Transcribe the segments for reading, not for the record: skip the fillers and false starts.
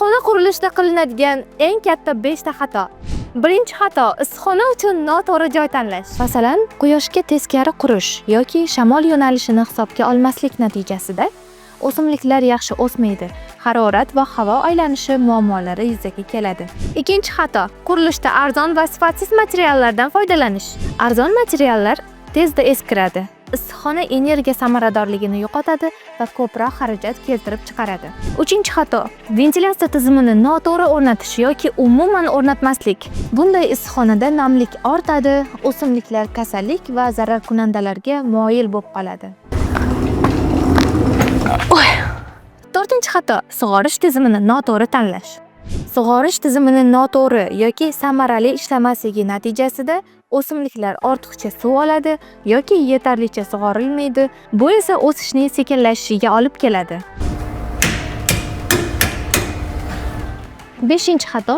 Issiqxona qurilishida qilinadigan eng katta 5 ta xato. Birinchi xato issiqxona uchun noto'g'ri joy tanlash. Masalan, quyoshga teskari qurish yoki shamol yo'nalishini hisobga olmaslik natijasida o'simliklar yaxshi o'smaydi. Harorat va havo aylanishi muammolari yuzaga keladi. Ikkinchi xato qurilishda arzon va sifatsiz materiallardan foydalanish. Arzon materiallar tezda eskiradi. Issiqxona energiya samaradorligini yo'qotadi va ko'proq xarajat keltirib chiqaradi. Uchinchi xato ventilyatsiya tizimini noto'g'ri o'rnatish yoki umuman o'rnatmaslik. Bunday issiqxonada namlik ortadi, o'simliklar kasallik va zararkunandalarga moyil bo'lib qoladi. To'rtinchi xato sug'orish tizimini noto'g'ri tanlash. Sug'orish tizimini noto'g'ri yoki samarali ishlamasligi natijasida o'simliklar ortiqcha suv oladi yoki yetarlicha sug'orilmaydi. Bu esa o'sishning sekinlashishiga olib keladi. Beshinchi xato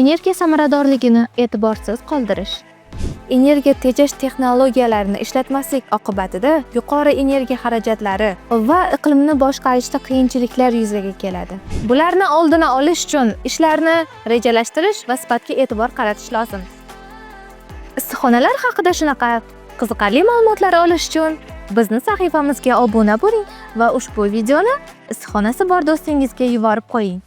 energiya samaradorligini e'tiborsiz qoldirish. Energiya tejash texnologiyalarini ishlatmaslik oqibatida yuqori energiya xarajatlari va iqlimni boshqarishda qiyinchiliklar yuzaga keladi. Bularni oldini olish uchun ishlarni rejalashtirish va sifatga e'tibor qaratish lozim. Issiqxonalar haqida shunaqa qiziqarli ma'lumotlar olish uchun bizni sahifamizga obuna bo'ling va ushbu videoni issiqxonasi bor do'stingizga yuborib qo'ying.